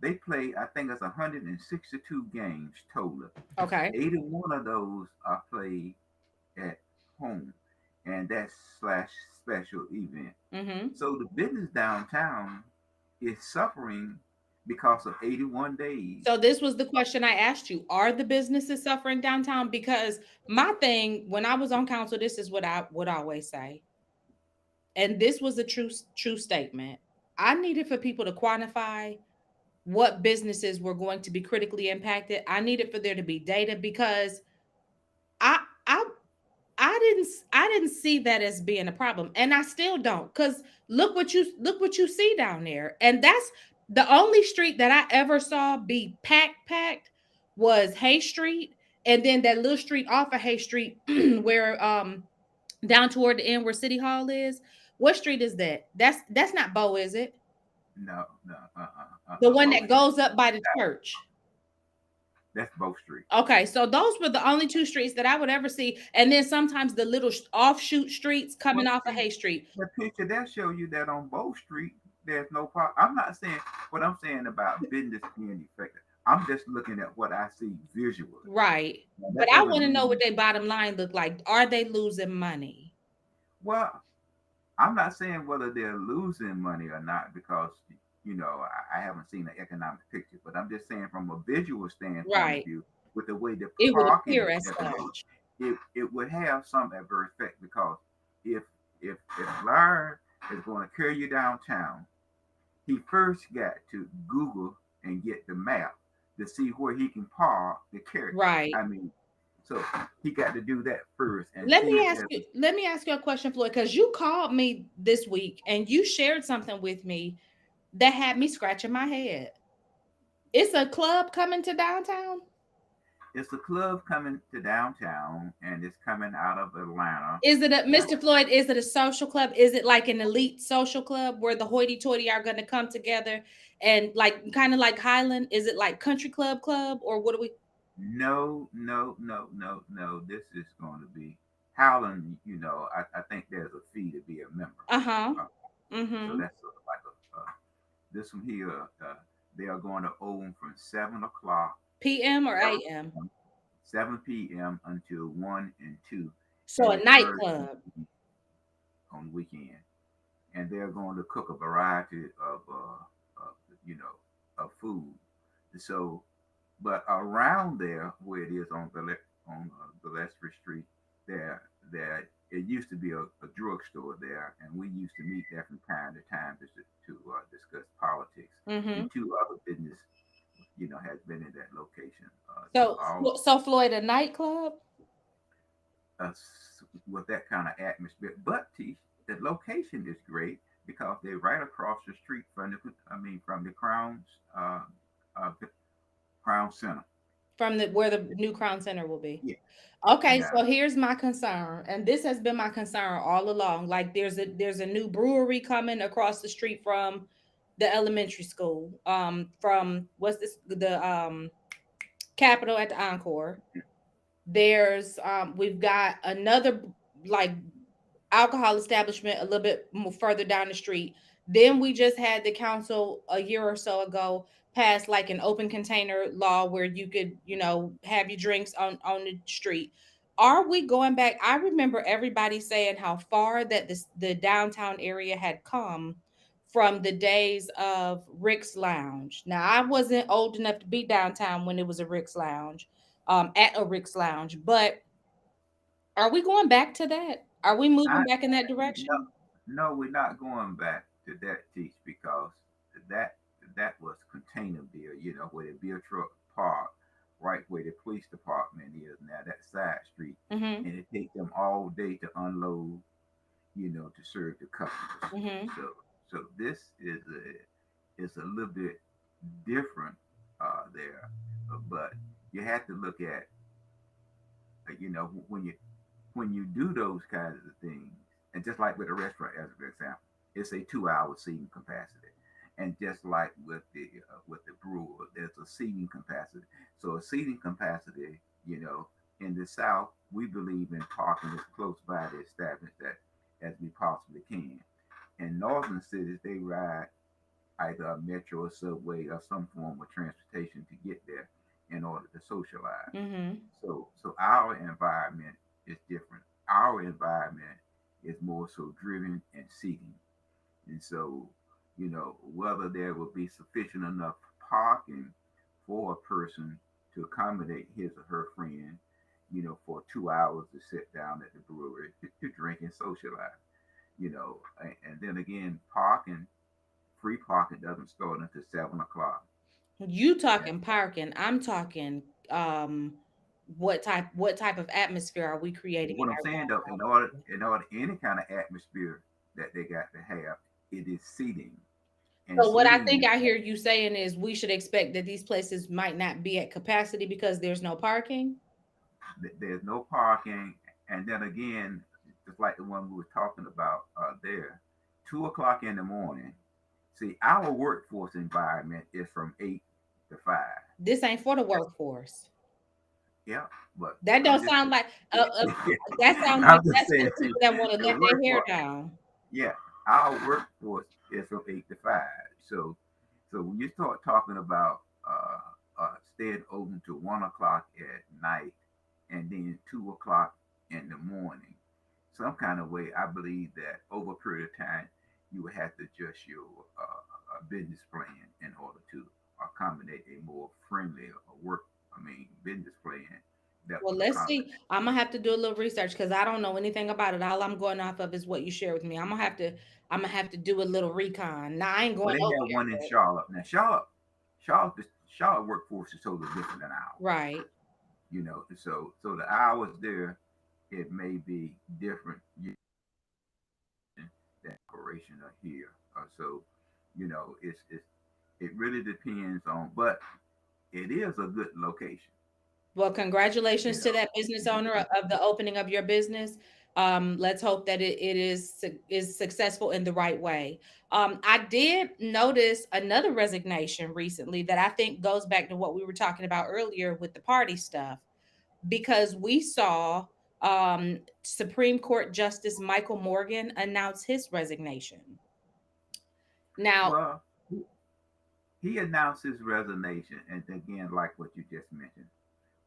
They play, I think it's 162 games total. Okay. 81 of those are played at home, and that's slash special event. Mm-hmm. So the business downtown is suffering because of 81 days. So this was the question I asked you. Are the businesses suffering downtown? Because my thing, when I was on council, this is what I would always say. And this was a true statement. I needed for people to quantify what businesses were going to be critically impacted. I needed for there to be data because I I I didn't see that as being a problem, and I still don't. Cause look what you see down there, and that's the only street that I ever saw be packed was Hay Street, and then that little street off of Hay Street where down toward the end where City Hall is. What street is that? That's not Bow, is it? No, no, The one Bow that Street. goes up by the church. That's Bow Street. Okay, so those were the only two streets that I would ever see, and then sometimes the little offshoot streets coming Well, off of see, Hay Street. the picture that show you that on Bow Street, there's no problem. I'm not saying what I'm saying about business being affected. I'm just looking at what I see visually. Right. Now, But that I doesn't want to know what mean, their bottom line look like. Are they losing money? well, I'm not saying whether they're losing money or not because I haven't seen the economic picture, but I'm just saying from a visual standpoint of Right. view, with the way the It would parking appear is as separated, such. it would have some adverse effect because if if Larry is going to carry you downtown, he first got to Google and get the map to see where he can park the carry. Right. I mean, so he got to do that first and Let see me if ask there's you, let me ask you a question, Floyd, because you called me this week and you shared something with me that had me scratching my head. It's a club coming to downtown. it's a club coming to downtown and it's coming out of Atlanta. Is it a Now, Mr. Floyd? Is it a social club? Is it like an elite social club where the hoity-toity are going to come together and like kind of like Highland? Is it like country club or what do we? no, no, no, no, no. This is going to be Howland. I think there's a fee to be a member. Uh huh. Uh, so Mm-hmm. that's sort of like this one here. They are going to open from 7 o'clock, PM or 7 AM? p.m., 7 p.m. until 1 and 2, So and a it's Thursday nightclub. on the weekend. And they're going to cook a variety of you know, of food. So, but around there, where it is on Gillespie Street, there it used to be a drugstore there, and we used to meet there from time to time just to discuss politics. Mm-hmm. And two other business, has been in that location. So All so Floyd a nightclub. with that kind of atmosphere. But the location is great because they're right across the street from the uh, Crown Center. From the where the new Crown Center will be. Yeah, Okay, yeah. so here's my concern, and this has been my concern all along. Like there's a new brewery coming across the street from the elementary school. From what's this the Capitol at the Encore. There's we've got another like alcohol establishment a little bit more further down the street. Then we just had the council a year or so ago pass like an open container law where you could, have your drinks on the street. Are we going back? I remember everybody saying how far that the downtown area had come from the days of Rick's Lounge. Now I wasn't old enough to be downtown when it was a Rick's Lounge, at a Rick's Lounge, but are we going back to that? Are we moving I back in that no, direction? no, we're not going back to that teach because that that was container beer. Where the beer truck park, right where the police department is now. That side street, Mhm. and it take them all day to unload to serve the customers. Mm-hmm. So this is a little bit different there, but you have to look at when you do those kinds of things, and just like with a restaurant as an example, it's a 2 hour seating capacity, and just like with the brewer, there's a seating capacity. So a seating capacity, in the South, we believe in parking as close by the establishment that as we possibly can. In northern cities, they ride either a metro or subway or some form of transportation to get there in order to socialize. Mm-hmm. So our environment is different. Our environment is more so driven and seeking. And so, whether there will be sufficient enough parking for a person to accommodate his or her friend, for 2 hours to sit down at the brewery to drink and socialize. And then again, free parking doesn't start until 7 o'clock. You And talking parking? I'm talking what type of atmosphere are we creating in what I'm our saying though, downtown? in order any kind of atmosphere that they got to have, it is seating. And So what I seating think is I hear you saying is we should expect that these places might not be at capacity because there's no parking. there's no parking, and then again, just like the one we were talking about there, 2 o'clock in the morning. See, our workforce environment is from 8 to 5. This ain't for the workforce. Yeah, but That don't I'm just sound like that sounds like I'm just that's for saying the too, people that want to the let their hair workforce. down. Yeah, our workforce is from 8 to 5. So when you start talking about staying open to 1 o'clock at night and then 2 o'clock in the morning, some kind of way, I believe that over a period of time, you would have to adjust your business plan in order to accommodate a more friendly business plan that Well, would let's accommodate. see. I'm gonna have to do a little research because I don't know anything about it. All I'm going off of is what you share with me. I'm gonna have to do a little recon. Now I ain't Well, going they over have one in there, Charlotte. Now, Charlotte workforce is totally different than but ours. right. So the hours there, it may be different than operation are here. So, it really depends on, but it is a good location. Well, You congratulations to know, that business you, owner you, of the opening of your business. Let's hope that it is successful in the right way. I did notice another resignation recently that I think goes back to what we were talking about earlier with the party stuff, because we saw Supreme Court Justice Michael Morgan announce his resignation. Now, well, he announced his resignation, and again, like what you just mentioned,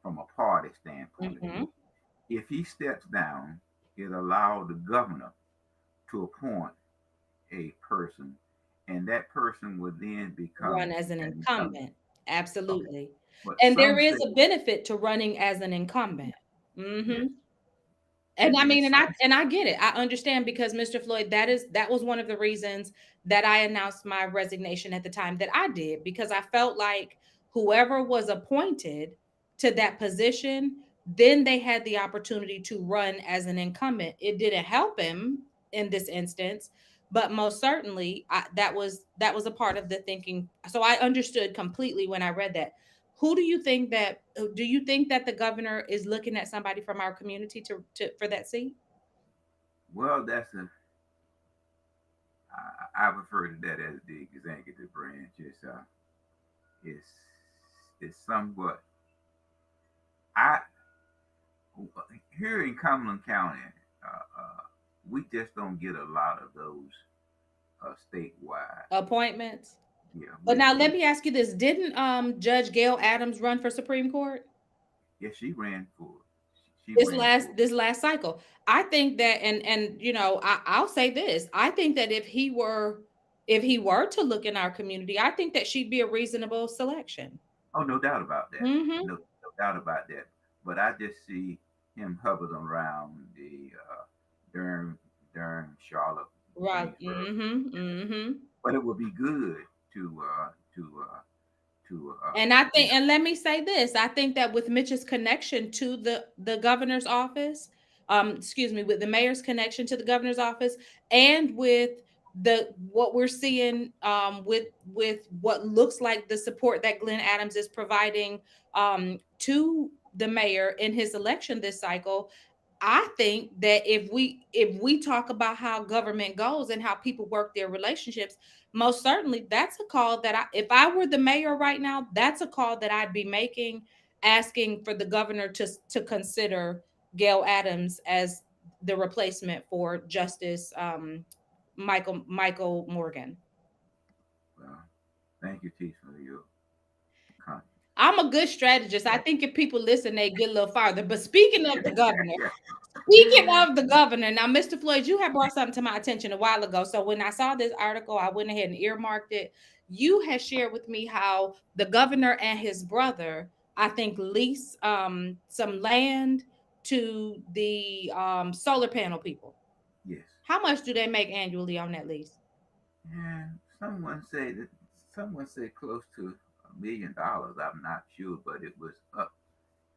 from a party standpoint of mhm, view. If he steps down, it allowed the governor to appoint a person, and that person would then run become as an an incumbent. incumbent. Okay, Absolutely. but And there some is say, a benefit to running as an yeah, incumbent. yes, Mhm. And and I then mean, and I some, and I get it. I understand because Mr. Floyd, that was one of the reasons that I announced my resignation at the time that I did, because I felt like whoever was appointed to that position, then they had the opportunity to run as an incumbent. It didn't help him in this instance, but most certainly that was a part of the thinking. So I understood completely when I read that. Do you think that the governor is looking at somebody from our community to for that seat? well, I refer to that as the executive branch. It's it's somewhat I here in Cumberland County, we just don't get a lot of those statewide. Appointments. Yeah, But now let we me ask you this. Didn't Judge Gail Adams run for Supreme Court yeah, she ran for she this ran last for this last cycle? I think that, and I'll say this. I think that if he were to look in our community, I think that she'd be a reasonable selection. Oh, no doubt about that. Mm-hmm. No doubt about that. But I just see him hovering around the Durham, Charlotte, Right. Greensboro. Mm-hmm. Mm-hmm. But it would be good to to And I think, and let me say this, I think that with Mitch's connection to the governor's office, excuse me, with the mayor's connection to the governor's office, and with the what we're seeing with what looks like the support that Glenn Adams is providing to the mayor in his election this cycle. I think that if we talk about how government goes and how people work their relationships, most certainly that's a call that if I were the mayor right now, that's a call that I'd be making, asking for the governor to consider Gail Adams as the replacement for Justice Michael Morgan. Well, thank you, Teach, for your comment. I'm a good strategist. I think if people listen, they get a little farther. But speaking of the governor, Yeah. speaking of the governor, now, Mr. Floyd, you had brought something to my attention a while ago. So when I saw this article, I went ahead and earmarked it. You had shared with me how the governor and his brother, I think, lease some land to the solar panel people. Yes. How much do they make annually on that lease? Yeah. Someone said close to $1 million. I'm not sure, but it was up.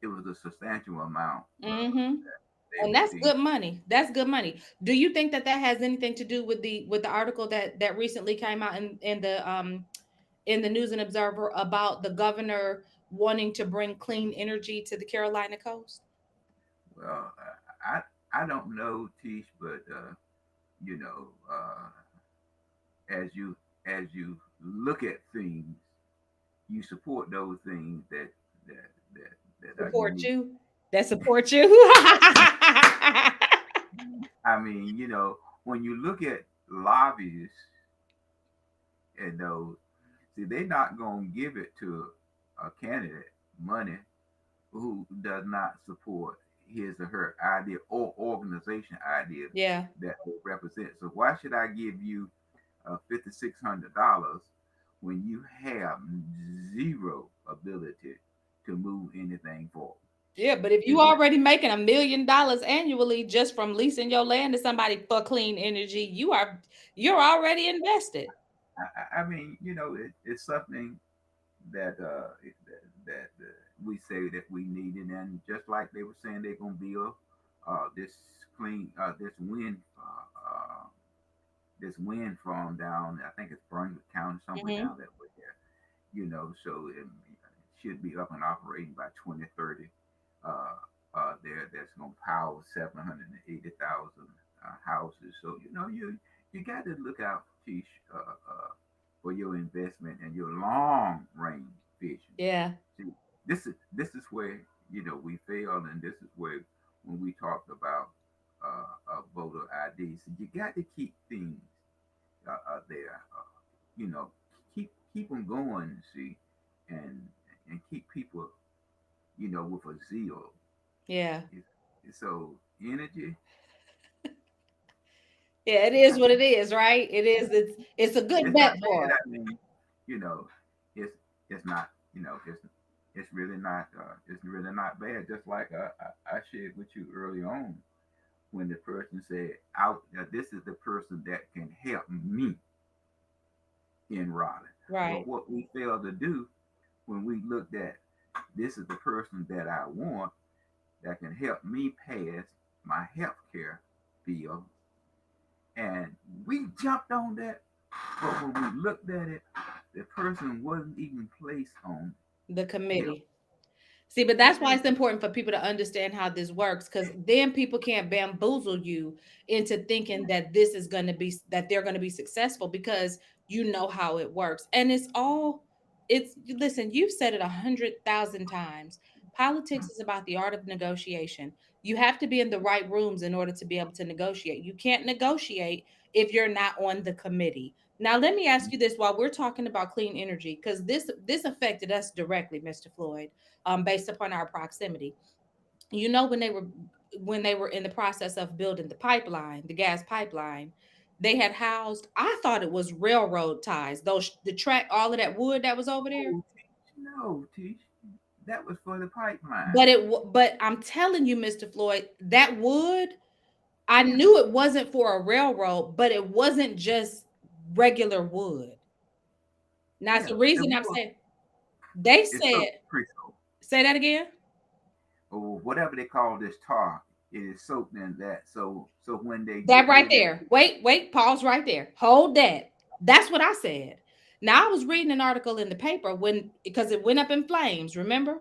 It was a substantial amount Mm-hmm. that they And that's received. good money. That's good money. Do you think that that has anything to do with the article that recently came out in the News and Observer about the governor wanting to bring clean energy to the Carolina coast? Well, I don't know, Tish, but you know, as you look at things, you support those things that that are Support unique. you. That support you. I mean, when you look at lobbyists and those, see, they're not going to give it to a candidate money who does not support his or her idea or organization idea Yeah. that they represent. So why should I give you $5,600 when you have zero ability to move anything forward? Yeah, but if Is you what already making $1 million annually just from leasing your land to somebody for clean energy, you're already invested. I mean, it's something that we say that we need, and just like they were saying they're gonna build this clean this wind farm down. I think it's Brunswick County, somewhere Hmm. down that way there. So it should be up and operating by 2030. Uh, that's going to power 780,000 houses. So you got to look out, Tish, for your investment and your long range vision. Yeah. See, this is where we failed, and this is where when we talked about voter IDs, you got to keep things there. You know, keep them going. See, and keep people with a zeal. Yeah. So energy, Yeah, it is what it is, right? It is. It's a good it's bet not for bad. us. I mean, you know, it's it's not. It's really not. It's really not bad. Just like I shared with you early on when the person said, "Out, this is the person that can help me in Raleigh." But Right. what we failed to do when we looked at this is the person that I want that can help me pass my health care bill, and we jumped on that. But when we looked at it, the person wasn't even placed on The health. committee. See, but that's why Yeah, it's important for people to understand how this works, because then people can't bamboozle you into thinking yeah. that this is going to be that they're going to be successful because you know how it works. And it's listen, you've said it 100,000 times. Politics is about the art of negotiation. You have to be in the right rooms in order to be able to negotiate. You can't negotiate if you're not on the committee. Now, let me ask you this while we're talking about clean energy, because this affected us directly, Mr. Floyd, based upon our proximity. You know, when they were in the process of building the pipeline, the gas pipeline, they had housed. I thought it was railroad ties. Those the track, all of that wood that was over there. No, Teach. No, Teach. That was for the pipeline. But I'm telling you, Mr. Floyd, that wood. I Yeah, knew it wasn't for a railroad, but it wasn't just regular wood. Now, it's yeah. the The reason I'm wood saying they is so said, crystal, say that again. or whatever they call this tar. it is soaked in that. So when they That get right ready, there. Wait, pause right there. Hold that. That's what I said. Now I was reading an article in the paper when because it went up in flames, remember?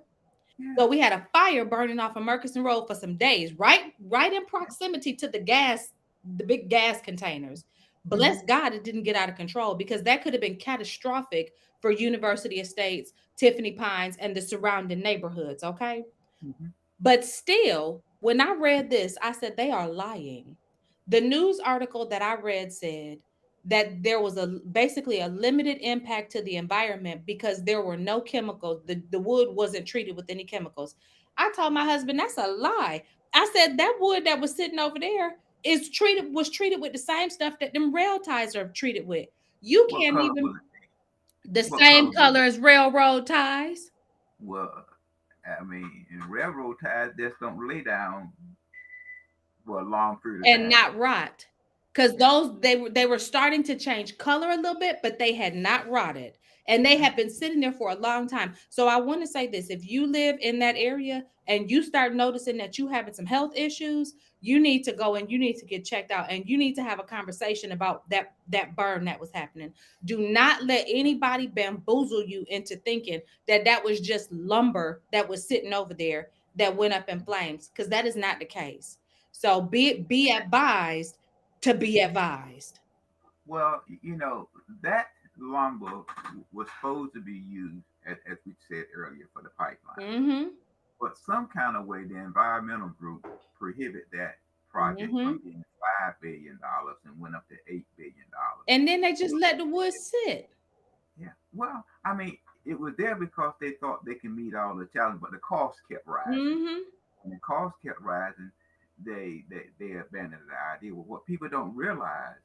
yeah, So we had a fire burning off of Murkison Road for some days, right in proximity to the gas, the big gas containers. hmm Bless God it didn't get out of control because that could have been catastrophic for University Estates, Tiffany Pines, and the surrounding neighborhoods. Okay. hmm But still, when I read this, I said they are lying. The news article that I read said that there was a basically a limited impact to the environment because there were no chemicals. The wood wasn't treated with any chemicals. I told my husband that's a lie. I said that wood that was sitting over there was treated with the same stuff that them rail ties are treated with. You what can't color even was it? the What same color was color it? as railroad ties. Well, I mean, in railroad ties just don't lay down for a long period of And time. not rot. Because Yeah. those they were starting to change color a little bit, but they had not rotted. And they had been sitting there for a long time. So I want to say this: if you live in that area and you start noticing that you having some health issues, you need to go and you need to get checked out and you need to have a conversation about that burn that was happening. Do not let anybody bamboozle you into thinking that that was just lumber that was sitting over there that went up in flames, because that is not the case. So be advised to be advised. Well, that lumber was supposed to be used, as we said earlier, for the pipeline. Mm-hmm. But some kind of way, the environmental group prohibit that project from Mm-hmm. being $5 billion and went up to $8 billion. And then they just Well, let the wood sit. yeah. Well, I mean, it was there because they thought they can meet all the challenges, but the cost kept rising. Mm-hmm. When the cost kept rising, they abandoned the idea. Well, what people don't realize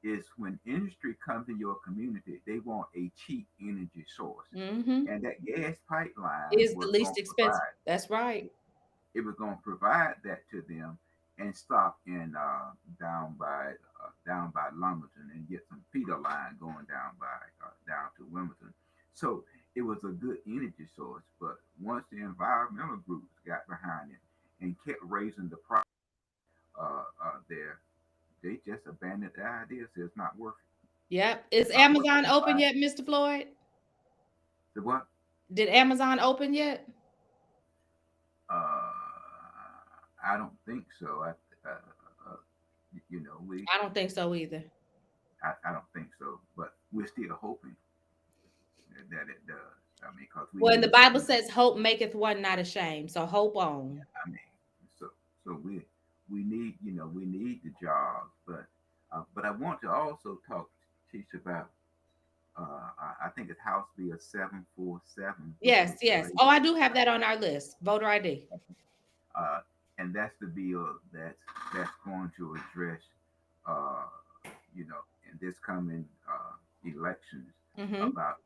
is when industry comes in your community, they want a cheap energy source, Mm-hmm. and that gas pipeline Is the was least going to expensive. provide. That's right. It was going to provide that to them and stop in down by Lumberton and get some feeder line going down to Wilmington. So it was a good energy source. But once the environmental groups got behind it and kept raising the price there, they just abandoned the idea. So it's not worth Yep. it. Is It's not worth Amazon it. open yet, Mr. Floyd? The what? Did Amazon open yet? Uh, I don't think so. Uh, uh, we I don't think so either. I don't think so, but we're still hoping that it does. I mean, because we Well, and the need, Bible says hope maketh one not ashamed. So hope on. I mean, so we need, we need the jobs, but I want to also teach about. I think it's House Bill 747, which Yes, was yes. Oh, delayed. I do have that on our list. Voter ID. Uh, and that's the bill that's going to address, uh, in this coming elections Mm-hmm. about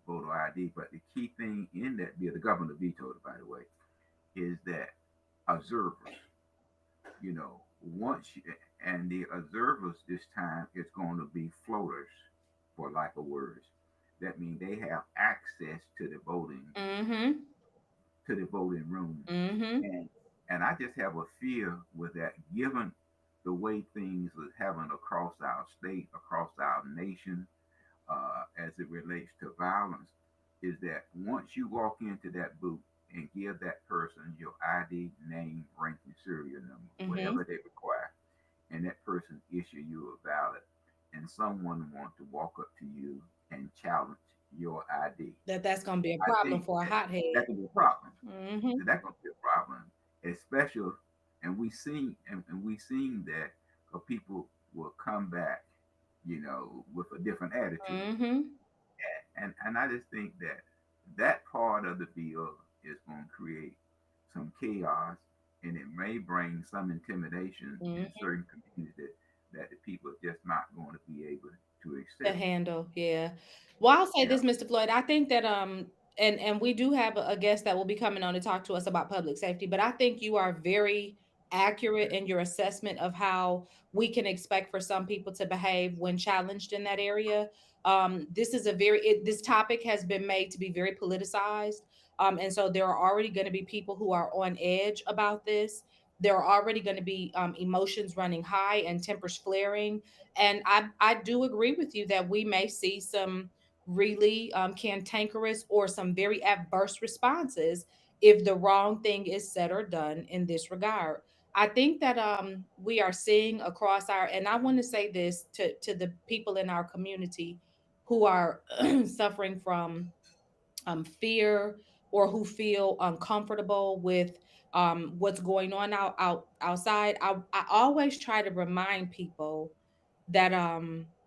voter ID. But the key thing in that bill, the governor vetoed it, by the way, is that observers, once you, and the observers this time is going to be floaters, for lack of words. That means they have access Mm-hmm. to the voting rooms. Mm-hmm. And and I just have a fear with that, given the way things are happening across our state, across our nation, as it relates to violence, is that once you walk into that booth and give that person your ID, name, rank, and serial number, Mm-hmm. whatever they require, and that person issue you a ballot, and someone wants to walk up to you and challenge your ID, That's gonna be a I problem think for a hothead. that could be a problem. Mm-hmm. That could be a problem, especially, and we seen that people will come back, with a different attitude, Mm-hmm. and I just think that that part of the bill is going to create some chaos, and it may bring some intimidation in Mm-hmm. certain communities that the people are just not going to be able to To accept. handle, yeah. Well, I'll say Yeah, this, Mr. Floyd. I think that and we do have a guest that will be coming on to talk to us about public safety, but I think you are very accurate in your assessment of how we can expect for some people to behave when challenged in that area. This is this topic has been made to be very politicized. And so there are already going to be people who are on edge about this. There are already going to be emotions running high and tempers flaring. And I do agree with you that we may see some really cantankerous or some very adverse responses if the wrong thing is said or done in this regard. I think that we are seeing across our, and I want to say this to the people in our community who are suffering from fear or who feel uncomfortable with what's going on outside. I always try to remind people that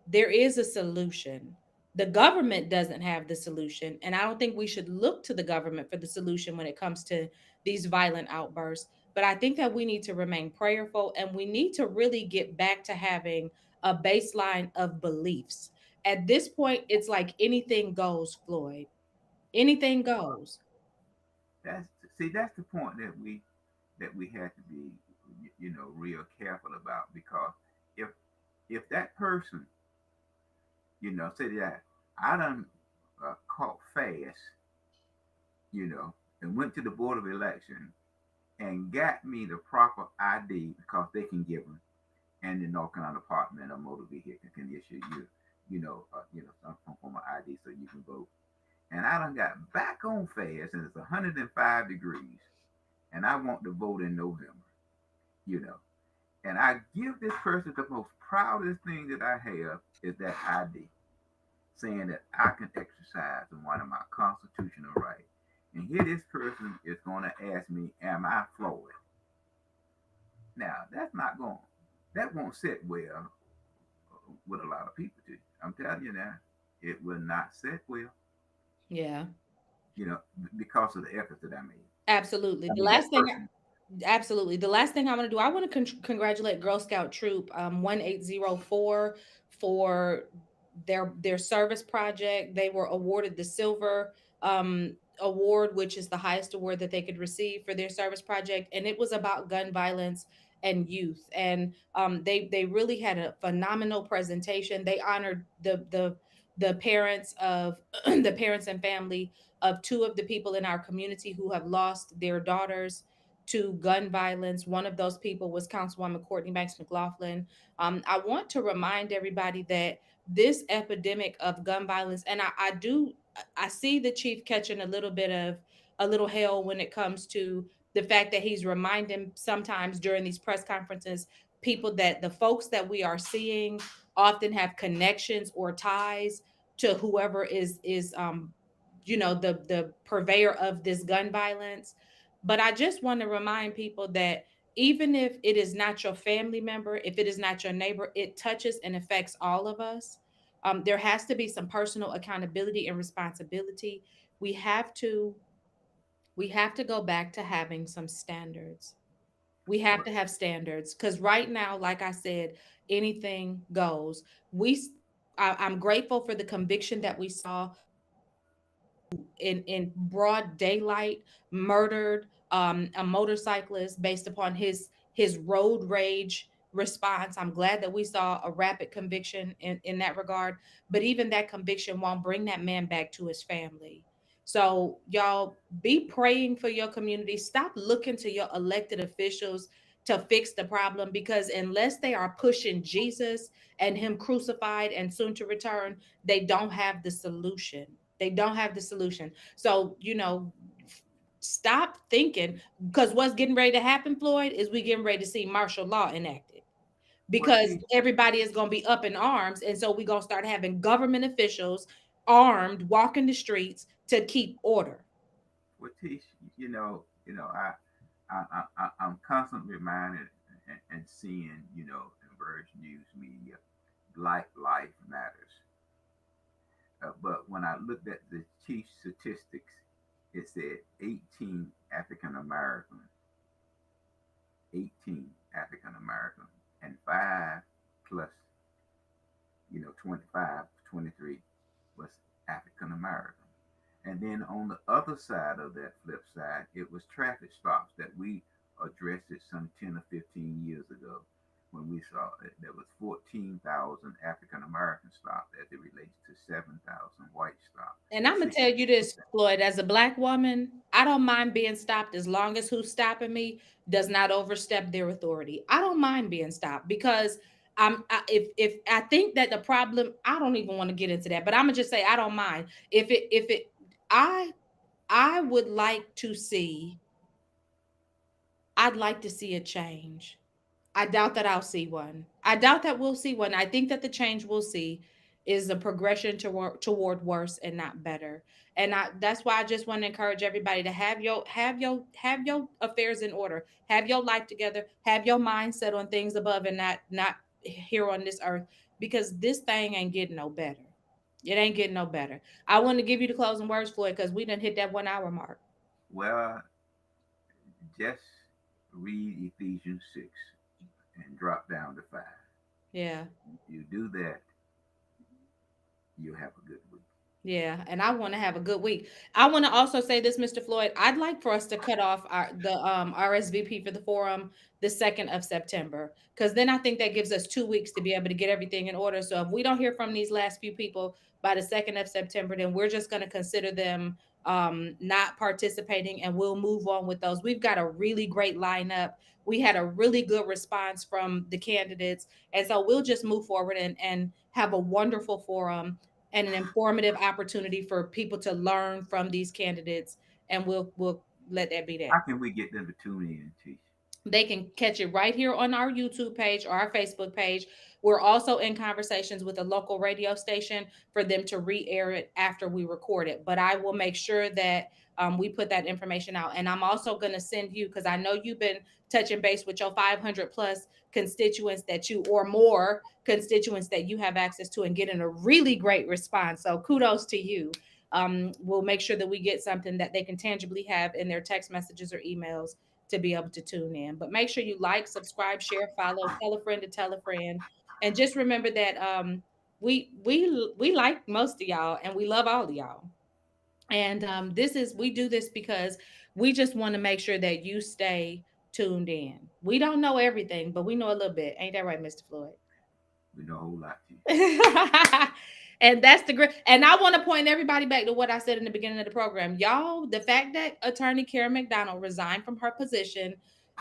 there is a solution. The government doesn't have the solution, and I don't think we should look to the government for the solution when it comes to these violent outbursts. But I think that we need to remain prayerful, and we need to really get back to having a baseline of beliefs. At this point, it's like anything goes, Floyd. Anything Well, goes. that's see, that's the point that we have to be, real careful about, because if that person, say that I done caught fast, you know, and went to the board of election and got me the proper ID, because they can give them, and the North Carolina Department of Motor Vehicle can issue you, some form of ID so you can vote. And I done got back on fast, and it's 105 degrees, and I want to vote in November, you know. And I give this person the most proudest thing that I have is that ID, saying that I can exercise in one of my constitutional rights. And here this person is going to ask me, am I Floyd? Now, that won't sit well with a lot of people. I'm telling you now, it will not sit well, Yeah, because of the efforts that I made. absolutely. I The mean, that last thing, person, absolutely. The last thing I want to do, I want to congratulate Girl Scout Troop 1804 for their service project. They were awarded the silver award, which is the highest award that they could receive for their service project, and it was about gun violence and youth. And they really had a phenomenal presentation. They honored the parents of the parents and family of two of the people in our community who have lost their daughters to gun violence. One of those people was Councilwoman Courtney Banks McLaughlin. I want to remind everybody that this epidemic of gun violence, and I see the chief catching a little hell when it comes to the fact that he's reminding sometimes during these press conferences people that the folks that we are seeing often have connections or ties to whoever is the purveyor of this gun violence. But I just want to remind people that even if it is not your family member, if it is not your neighbor, it touches and affects all of us. There has to be some personal accountability and responsibility. We have to we have to go back to having some standards. We have well, to have standards because right now, like I said, anything goes. I'm grateful for the conviction that we saw in broad daylight murdered a motorcyclist based upon his road rage response. I'm glad that we saw a rapid conviction in that regard, but even that conviction won't bring that man back to his family. So y'all be praying for your community. Stop looking to your elected officials to fix the problem, because unless they are pushing Jesus and him crucified and soon to return, they don't have the solution. They don't have the solution. So, stop thinking, because what's getting ready to happen, Floyd, is we getting ready to see martial law enacted what because teach, everybody is going to be up in arms. And so we're going to start having government officials armed walking the streets to keep order. what teach, I'm constantly reminded and seeing, in various news media, life matters. But when I looked at the chief statistics, it said 18 African Americans, 18 African Americans, and five plus, 25, 23 was African American. And then on the other side of that flip side, it was traffic stops that we addressed it some 10 or 15 years ago, when we saw it, there was 14,000 African American stops as it relates to 7,000 white stops. And I'm going to tell you this, 60%. Floyd, as a black woman. I don't mind being stopped as long as who's stopping me does not overstep their authority. I don't mind being stopped because if I think that the problem, I don't even want to get into that, but I'm gonna just say I don't mind if it I I would like to see I'd like to see a change. I doubt that I'll see one. I doubt that we'll see one. I think that the change we'll see is a progression toward worse and not better. And that's why I just want to encourage everybody to have your affairs in order, have your life together, have your mindset on things above and not here on this earth, because this thing ain't getting no better. It ain't getting no better. I want to give you the closing words, Floyd, because we didn't hit that 1 hour mark. Well, just read Ephesians 6 and drop down to 5. Yeah. You do that, you'll have a good week. Yeah, and I want to have a good week. I want to also say this, Mr. Floyd. I'd like for us to cut off the RSVP for the forum the 2nd of September, because then I think that gives us 2 weeks to be able to get everything in order. So if we don't hear from these last few people by the 2nd of September, then we're just going to consider them not participating, and we'll move on with those. We've got a really great lineup. We had a really good response from the candidates, and so we'll just move forward and have a wonderful forum and an informative opportunity for people to learn from these candidates, and we'll let that be How that. can we get them to tune in, Teach? They can catch it right here on our YouTube page or our Facebook page. We're also in conversations with a local radio station for them to re-air it after we record it. But I will make sure that we put that information out. And I'm also going to send you, because I know you've been touching base with your 500 plus constituents that you, or more constituents that you have access to, and getting a really great response. So kudos to you. We'll make sure that we get something that they can tangibly have in their text messages or emails to be able to tune in. But make sure you like, subscribe, share, follow, tell a friend to tell a friend, and just remember that we like most of y'all, and we love all of y'all. And this is we do this because we just want to make sure that you stay tuned in. We don't know everything, but we know a little bit. Ain't that right, Mr. Floyd? We know a whole lot, Teach. And that's the great. And I want to point everybody back to what I said in the beginning of the program. Y'all, the fact that attorney Karen McDonald resigned from her position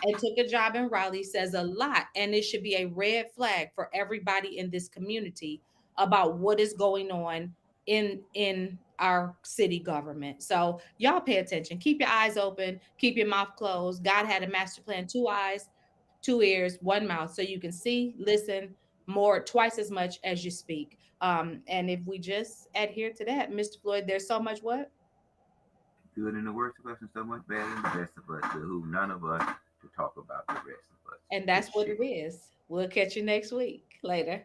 and took a job in Raleigh says a lot. And it should be a red flag for everybody in this community about what is going on in our city government. So y'all pay attention. Keep your eyes open, keep your mouth closed. God had a master plan, two eyes, two ears, one mouth, so you can see, listen more, twice as much as you speak. And if we just adhere to that, Mr. Floyd, there's so much what? Good in the worst of us and so much bad in the best of us, to who none of us to talk about the rest of us. And Just that's what share. it is. We'll catch you next week. Later.